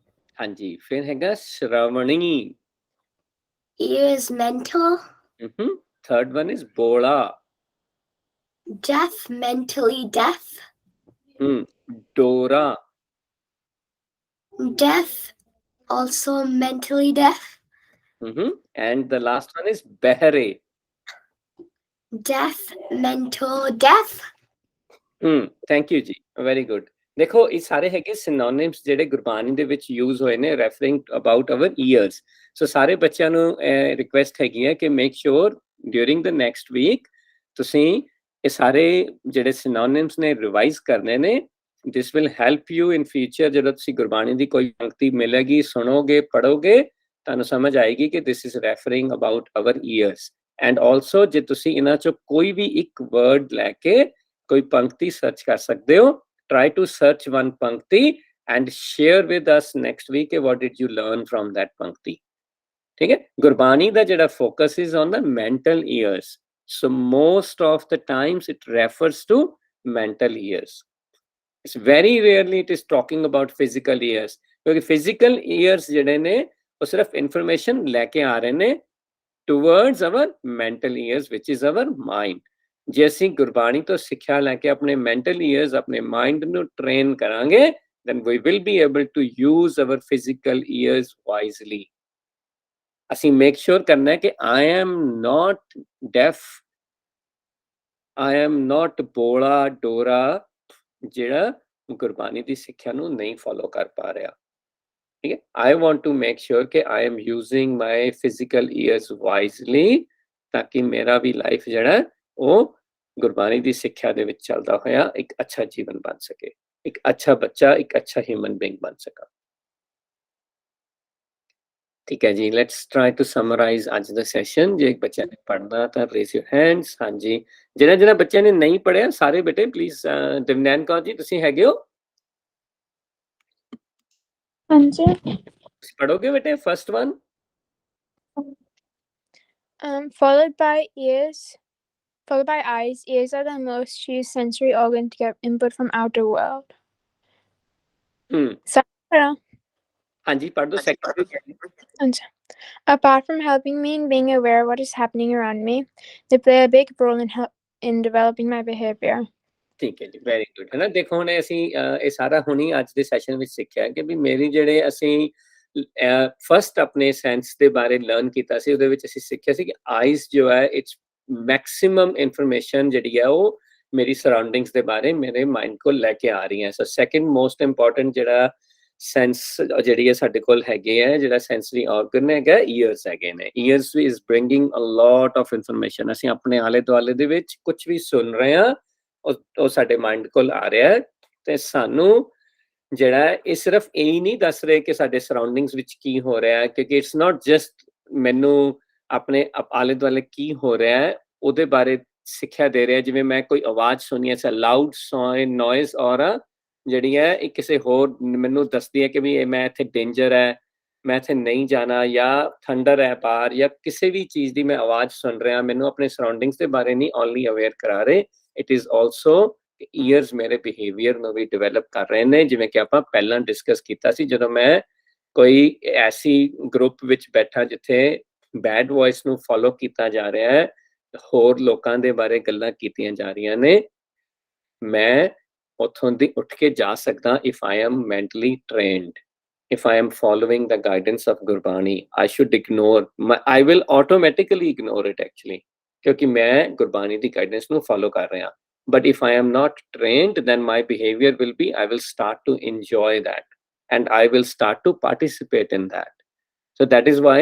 हाँ जी, फिर हैगा श्रवणी। Ears mental। Third one is बोला। Deaf, mentally deaf। डोरा। Deaf, also mentally deaf। And the last one is behre। Deaf, mental deaf। Thank you ji, very good. देखो ये सारे हैगे सिनोनिम्स ਜਿਹੜੇ ਗੁਰਬਾਣੀ ਦੇ ਵਿੱਚ ਯੂਜ਼ ਹੋਏ ਨੇ referring about our ears. So ਸਾਰੇ ਬੱਚਿਆਂ ਨੂੰ ਰਿਕੁਐਸਟ ਹੈਗੀ ਹੈ ਕਿ make sure during the next week ਤੁਸੀਂ ਇਹ ਸਾਰੇ ਜਿਹੜੇ ਸਿਨੋਨਿਮਸ ਨੇ ਰਿਵਾਈਜ਼ ਕਰਨੇ ਨੇ। This will help you in future. ਜਦੋਂ ਤੁਸੀਂ ਗੁਰਬਾਣੀ ਦੀ ਕੋਈ ਪੰਕਤੀ ਮਿਲੇਗੀ, ਸੁਣੋਗੇ, ਪੜੋਗੇ, ਤੁਹਾਨੂੰ ਸਮਝ ਆਏਗੀ ਕਿ this is referring about our ears. And also ਜੇ ਤੁਸੀਂ ਇਹਨਾਂ ਚੋਂ ਕੋਈ ਵੀ ਇੱਕ ਵਰਡ ਲੈ ਕੇ ਕੋਈ ਪੰਕਤੀ ਸਰਚ ਕਰ ਸਕਦੇ ਹੋ। try to search one pankti and share with us next week what did you learn from that pankti। ठीक है। गुरबानी दा जेड़ा focus is on the mental ears, so most of the times it refers to mental ears। it's very rarely it is talking about physical ears, क्योंकि physical ears जेड़े ने वो सिर्फ information लेके आ रहे ने towards our mental ears which is our mind। ਜੇ ਅਸੀਂ ਗੁਰਬਾਣੀ ਤੋਂ ਸਿੱਖਿਆ ਲੈ ਕੇ ਆਪਣੇ ਮੈਂਟਲ ਈਅਰਸ ਆਪਣੇ ਮਾਈਂਡ ਨੂੰ ਟ੍ਰੇਨ ਕਰਾਂਗੇ then we will be able to use our physical ears wisely। ਅਸੀਂ ਮੇਕ ਸ਼ੋਰ ਕਰਨਾ ਹੈ ਕਿ I am not deaf, I am not ਬੋਲਾ ਡੋਰਾ ਜਿਹੜਾ ਗੁਰਬਾਣੀ ਦੀ ਸਿੱਖਿਆ ਨੂੰ ਨਹੀਂ ਫੋਲੋ ਕਰ ਪਾ ਰਿਹਾ। ਠੀਕ ਹੈ, I want to make sure ਕਿ I am using my physical ears wisely, ਤਾਂ ਕਿ ਮੇਰਾ ਵੀ ਲਾਈਫ ਜਿਹੜਾ ਉਹ ਗੁਰਬਾਣੀ ਦੀ ਸਿੱਖਿਆ ਦੇ ਵਿੱਚ ਚੱਲਦਾ ਹੋਇਆ ਇੱਕ ਅੱਛਾ ਜੀਵਨ ਬਣ ਸਕੇ, ਇੱਕ ਅੱਛਾ ਬੱਚਾ, ਇੱਕ ਅੱਛਾ ਹਿਊਮਨ ਬੀਇੰਗ ਬਣ ਸਕਾਂ। ਠੀਕ ਹੈ ਜੀ, ਲੈਟਸ ਟਰਾਈ ਟੂ ਸਮਰਾਈਜ਼ ਅੱਜ ਦਾ ਸੈਸ਼ਨ। ਜੇ ਇੱਕ ਬੱਚਾ ਨੇ ਪੜ੍ਹਨਾ ਤਾਂ ਰੇਜ਼ ਯੂਰ ਹੈਂਡਸ। ਹਾਂਜੀ, ਜਿਹੜਾ ਬੱਚਿਆਂ ਨੇ ਨਹੀਂ ਪੜ੍ਹਿਆ ਸਾਰੇ ਬੇਟੇ ਪਲੀਜ਼, ਦਿਵਨੈਨ ਕੌਰ ਜੀ ਤੁਸੀਂ ਹੈਗੇ ਹੋ? ਹਾਂਜੀ। ਤੁਸੀਂ ਪੜ੍ਹੋਗੇ ਬੇਟੇ first one? Followed by ears, followed by eyes. Ears are the most used sensory organ to get input from outer world. Sarah. ਹਾਂਜੀ ਪੜ੍ਹ ਦੋ second. Apart from helping me in being aware of what is happening around me, they play a big role in developing my behavior. ਠੀਕ ਹੈ ਜੀ, very good. ਹੈ ਨਾ, ਦੇਖੋ ਹੁਣ ਅਸੀਂ ਇਹ ਸਾਰਾ ਹੁਣੀ ਅੱਜ ਦੇ ਸੈਸ਼ਨ ਵਿੱਚ ਸਿੱਖਿਆ ਕਿ ਵੀ ਮੇਰੀ ਜਿਹੜੇ ਅਸੀਂ ਫਸਟ ਆਪਣੇ ਸੈਂਸ ਦੇ ਬਾਰੇ ਲਰਨ ਕੀਤਾ ਸੀ, ਉਹਦੇ ਵਿੱਚ ਅਸੀਂ ਸਿੱਖਿਆ ਸੀ ਕਿ ਆਈਜ਼ ਜੋ ਹੈ ਇਟਸ ਮੈਕਸਿਮਮ ਇਨਫੋਰਮੇਸ਼ਨ ਜਿਹੜੀ ਹੈ ਉਹ ਮੇਰੀ ਸਰਾਊਂਡਿੰਗਸ ਦੇ ਬਾਰੇ ਮੇਰੇ ਮਾਈਂਡ ਕੋਲ ਲੈ ਕੇ ਆ ਰਹੀ ਹੈ। ਸੋ ਸੈਕਿੰਡ ਮੋਸਟ ਇੰਪੋਰਟੈਂਟ ਜਿਹੜਾ ਸੈਂਸ ਜਿਹੜੀ ਹੈ ਸਾਡੇ ਕੋਲ ਹੈਗੇ ਹੈ, ਜਿਹੜਾ ਸੈਂਸਰੀ ਆਰਗਨ ਹੈਗਾ, ਈਅਰਸ ਹੈਗੇ ਨੇ। ਈਅਰਸ ਵੀ is bringing a lot of information. ਅਸੀਂ ਆਪਣੇ ਆਲੇ ਦੁਆਲੇ ਦੇ ਵਿੱਚ ਕੁਝ ਵੀ ਸੁਣ ਰਹੇ ਹਾਂ ਉਹ ਸਾਡੇ ਮਾਈਂਡ ਕੋਲ ਆ ਰਿਹਾ ਹੈ, ਤੇ ਸਾਨੂੰ ਜਿਹੜਾ ਇਹ ਸਿਰਫ ਇਹ ਨਹੀਂ ਦੱਸ ਰਹੇ ਕਿ ਸਾਡੇ ਸਰਾਊਂਡਿੰਗਸ ਵਿੱਚ ਕੀ ਹੋ ਰਿਹਾ ਹੈ, ਕਿਉਂਕਿ ਇਟਸ ਨਾਟ ਜਸਟ ਮੈਨੂੰ ਆਪਣੇ ਆਲੇ ਦੁਆਲੇ ਕੀ ਹੋ ਰਿਹਾ ਹੈ ਉਹਦੇ ਬਾਰੇ ਸਿੱਖਿਆ ਦੇ ਰਿਹਾ। ਜਿਵੇਂ ਮੈਂ ਕੋਈ ਆਵਾਜ਼ ਸੁਣੀ ਹੈ, ਲਾਊਡ ਨੋਇਜ਼, ਔਰ ਜਿਹੜੀ ਹੈ ਇਹ ਕਿਸੇ ਹੋਰ ਮੈਨੂੰ ਦੱਸਦੀ ਹੈ ਕਿ ਵੀ ਮੈਂ ਇੱਥੇ ਡੇਂਜਰ ਹੈ, ਮੈਂ ਇੱਥੇ ਨਹੀਂ ਜਾਣਾ, ਜਾਂ ਥੰਡਰ ਹੈ ਬਾਹਰ, ਜਾਂ ਕਿਸੇ ਵੀ ਚੀਜ਼ ਦੀ ਮੈਂ ਆਵਾਜ਼ ਸੁਣ ਰਿਹਾ, ਮੈਨੂੰ ਆਪਣੇ ਸਰਾਊਂਡਿੰਗਸ ਦੇ ਬਾਰੇ ਨਹੀਂ ਓਨਲੀ ਅਵੇਅਰ ਕਰਾ ਰਹੇ, ਇਟ ਇਜ਼ ਆਲਸੋ ਈਅਰਸ ਮੇਰੇ ਬਿਹੇਵੀਅਰ ਨੂੰ ਵੀ ਡਿਵੈਲਪ ਕਰ ਰਹੇ ਨੇ। ਜਿਵੇਂ ਕਿ ਆਪਾਂ ਪਹਿਲਾਂ ਡਿਸਕਸ ਕੀਤਾ ਸੀ, ਜਦੋਂ ਮੈਂ ਕੋਈ ਐਸੀ ਗਰੁੱਪ ਵਿੱਚ ਬੈਠਾ ਜਿੱਥੇ ਬੈਡ ਵੌਇਸ ਨੂੰ ਫੋਲੋ ਕੀਤਾ ਜਾ ਰਿਹਾ ਹੈ, ਹੋਰ ਲੋਕਾਂ ਦੇ ਬਾਰੇ ਗੱਲਾਂ ਕੀਤੀਆਂ ਜਾ ਰਹੀਆਂ ਨੇ, ਮੈਂ ਉੱਥੋਂ ਦੀ ਉੱਠ ਕੇ ਜਾ ਸਕਦਾ if I am mentally trained, if I am following the guidance of Gurbani. I should ignore, I will automatically ignore it actually, ਕਿਉਂਕਿ ਮੈਂ ਗੁਰਬਾਣੀ ਦੀ ਗਾਈਡੈਂਸ ਨੂੰ ਫੋਲੋ ਕਰ ਰਿਹਾ। But if I am not trained, then my behavior will be, I will start to enjoy that and I will start to participate in that. So that is why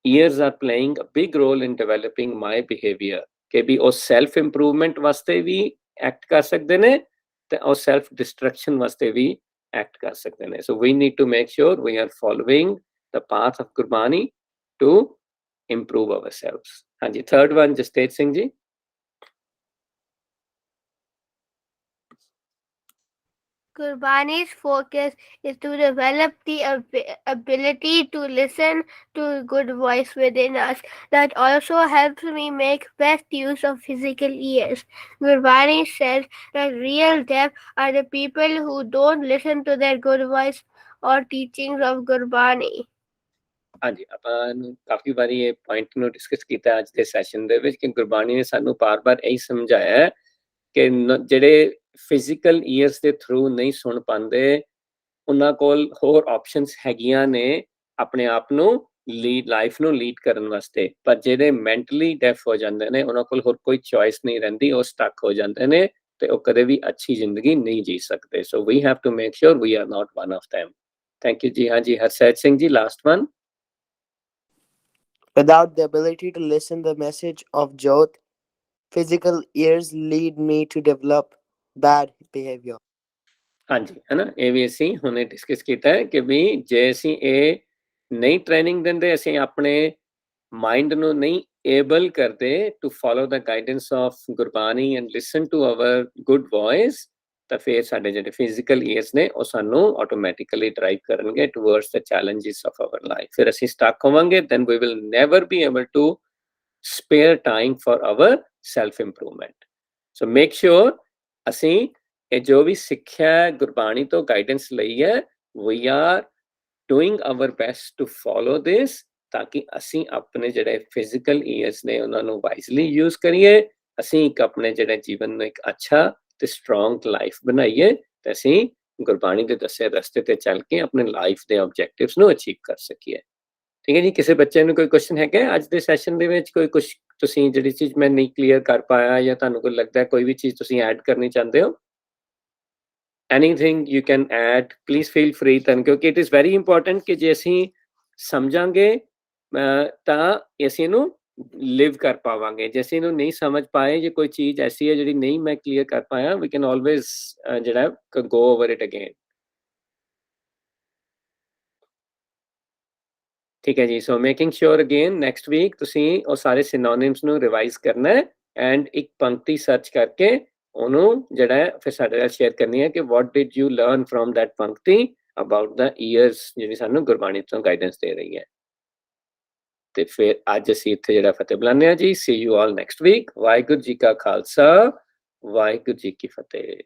ears are playing a big role in developing my behavior, ਕਿ ਵੀ ਉਹ self improvement ਵਾਸਤੇ ਵੀ act ਕਰ ਸਕਦੇ ਨੇ ਤੇ ਉਹ self destruction ਵਾਸਤੇ ਵੀ act ਕਰ ਸਕਦੇ ਨੇ। So we need to make sure we are following the path of Gurbani to improve ourselves. ਹਾਂਜੀ, third one ਜਸਤੇਜ ਸਿੰਘ ਜੀ। Gurbani's focus is to develop the ability to listen to good voice within us. That also helps me make best use of physical ears. Gurbani says that real deaf are the people who don't listen to their good voice or teachings of Gurbani. ਹਾਂਜੀ, ਆਪਾਂ ਕਾਫੀ ਵਾਰੀ ਇਹ point ਨੂੰ discuss ਕੀਤਾ ਅੱਜ ਦੇ session ਦੇ ਵਿੱਚ ਕਿ ਗੁਰਬਾਣੀ ਨੇ ਸਾਨੂੰ ਬਾਰ-ਬਾਰ ਇਹੀ ਸਮਝਾਇਆ ਕਿ ਜਿਹੜੇ ਫਿਜ਼ੀਕਲ ਈਅਰਸ ਦੇ ਥਰੂ ਨਹੀਂ ਸੁਣ ਪਾਉਂਦੇ, ਉਹਨਾਂ ਕੋਲ ਹੋਰ ਆਪਸ਼ਨਸ ਹੈਗੀਆਂ ਨੇ ਆਪਣੇ ਆਪ ਨੂੰ ਲਾਈਫ ਨੂੰ ਲੀਡ ਕਰਨ ਵਾਸਤੇ। ਪਰ ਜਿਹੜੇ ਮੈਂਟਲੀ ਡੈਫ ਹੋ ਜਾਂਦੇ ਨੇ ਉਹਨਾਂ ਕੋਲ ਹੋਰ ਕੋਈ ਚੋਇਸ ਨਹੀਂ ਰਹਿੰਦੀ, ਉਹ ਸਟਕ ਹੋ ਜਾਂਦੇ ਨੇ ਤੇ ਉਹ ਕਦੇ ਵੀ ਅੱਛੀ ਜ਼ਿੰਦਗੀ ਨਹੀਂ ਜੀ ਸਕਦੇ। So we have to make sure we are not one of them. Thank you ਜੀ। ਹਾਂਜੀ, Harsaj Singh ji, last one. Without the ability to listen the message of Jyot, physical ears lead me to develop bad behavior. ਹਾਂਜੀ, ਹੈ ਨਾ, ਇਹ ਵੀ ਅਸੀਂ ਹੁਣੇ discuss ਕੀਤਾ ਹੈ ਕਿ ਵੀ ਜੇ ਅਸੀਂ ਇਹ ਨਹੀਂ ਟ੍ਰੇਨਿੰਗ ਦਿੰਦੇ, ਅਸੀਂ ਆਪਣੇ ਮਾਈਂਡ ਨੂੰ ਨਹੀਂ ਏਬਲ ਕਰਦੇ to follow the guidance of Gurbani and listen to our good voice, ਤਾਂ ਫਿਰ ਸਾਡੇ ਜਿਹੜੇ ਫਿਜ਼ੀਕਲ ਈਅਰਸ ਨੇ ਉਹ ਸਾਨੂੰ ਆਟੋਮੈਟਿਕਲੀ ਡਰਾਈਵ ਕਰਨਗੇ towards the challenges of our life. ਫਿਰ ਅਸੀਂ ਸਟਕ ਹੋਵਾਂਗੇ, then we will never be able to spare time for our self improvement. So make sure ਅਸੀਂ ਇਹ ਜੋ ਵੀ ਸਿੱਖਿਆ ਗੁਰਬਾਣੀ ਤੋਂ ਗਾਈਡੈਂਸ ਲਈ ਹੈ, we are doing our best to follow this, ਤਾਂ ਕਿ ਅਸੀਂ ਆਪਣੇ ਜਿਹੜੇ ਫਿਜ਼ੀਕਲ ਈਅਰਸ ਨੇ ਉਹਨਾਂ ਨੂੰ ਵਾਈਜ਼ਲੀ ਯੂਜ਼ ਕਰੀਏ, ਅਸੀਂ ਇੱਕ ਆਪਣੇ ਜਿਹੜੇ ਜੀਵਨ ਨੂੰ ਇੱਕ ਅੱਛਾ ਤੇ ਸਟਰੋਂਗ ਲਾਈਫ ਬਣਾਈਏ, ਤੇ ਅਸੀਂ ਗੁਰਬਾਣੀ ਦੇ ਦੱਸੇ ਰਸਤੇ ਤੇ ਚੱਲ ਕੇ ਆਪਣੇ ਲਾਈਫ ਦੇ ਆਬਜੈਕਟਿਵਸ ਨੂੰ ਅਚੀਵ ਕਰ ਸਕੀਏ। ਠੀਕ ਹੈ ਜੀ, ਕਿਸੇ ਬੱਚੇ ਨੂੰ ਕੋਈ ਕੁਐਸਚਨ ਹੈਗਾ ਅੱਜ ਦੇ ਸੈਸ਼ਨ ਦੇ ਵਿੱਚ? ਕੋਈ ਕੁਛ ਤੁਸੀਂ ਜਿਹੜੀ ਚੀਜ਼ ਮੈਂ ਨਹੀਂ ਕਲੀਅਰ ਕਰ ਪਾਇਆ ਜਾਂ ਤੁਹਾਨੂੰ ਕੋਈ ਲੱਗਦਾ ਕੋਈ ਵੀ ਚੀਜ਼ ਤੁਸੀਂ ਐਡ ਕਰਨੀ ਚਾਹੁੰਦੇ ਹੋ? Anything you can add, please feel free. ਤਾਂ ਕਿਉਂਕਿ ਇਟ ਇਜ਼ ਵੈਰੀ ਇੰਪੋਰਟੈਂਟ ਕਿ ਜੇ ਅਸੀਂ ਸਮਝਾਂਗੇ ਤਾਂ ਅਸੀਂ ਇਹਨੂੰ ਲਿਵ ਕਰ ਪਾਵਾਂਗੇ। ਜੇ ਅਸੀਂ ਇਹਨੂੰ ਨਹੀਂ ਸਮਝ ਪਾਏ, ਜੇ ਕੋਈ ਚੀਜ਼ ਐਸੀ ਹੈ ਜਿਹੜੀ ਨਹੀਂ ਮੈਂ ਕਲੀਅਰ ਕਰ ਪਾਇਆ, ਵੀ ਕੈਨ ਆਲਵੇਜ਼ ਜਿਹੜਾ ਗੋ ਓਵਰ ਇਟ ਅਗੇਨ। ਠੀਕ ਹੈ ਜੀ, ਸੋ ਮੇਕਿੰਗ ਸ਼ੋਰ ਅਗੇਨ ਨੈਕਸਟ ਵੀਕ ਤੁਸੀਂ ਉਹ ਸਾਰੇ ਸਿਨੋਨਿਮਸ ਨੂੰ ਰਿਵਾਈਜ਼ ਕਰਨਾ ਹੈ ਐਂਡ ਇੱਕ ਪੰਕਤੀ ਸਰਚ ਕਰਕੇ ਉਹਨੂੰ ਜਿਹੜਾ ਹੈ ਫਿਰ ਸਾਡੇ ਨਾਲ ਸ਼ੇਅਰ ਕਰਨੀ ਹੈ ਕਿ what did you learn from that ਪੰਕਤੀ ਅਬਾਊਟ ਦਾ ਈਅਰਸ ਜਿਹੜੀ ਸਾਨੂੰ ਗੁਰਬਾਣੀ ਤੋਂ ਗਾਈਡੈਂਸ ਦੇ ਰਹੀ ਹੈ। ਤੇ ਫਿਰ ਅੱਜ ਅਸੀਂ ਇੱਥੇ ਜਿਹੜਾ ਫਤਿਹ ਬੁਲਾਉਂਦੇ ਹਾਂ ਜੀ। See you all next week. Waheguru ji ਕਾ ਖਾਲਸਾ, ਵਾਹਿਗੁਰੂ ਜੀ ਕੀ ਫਤਿਹ।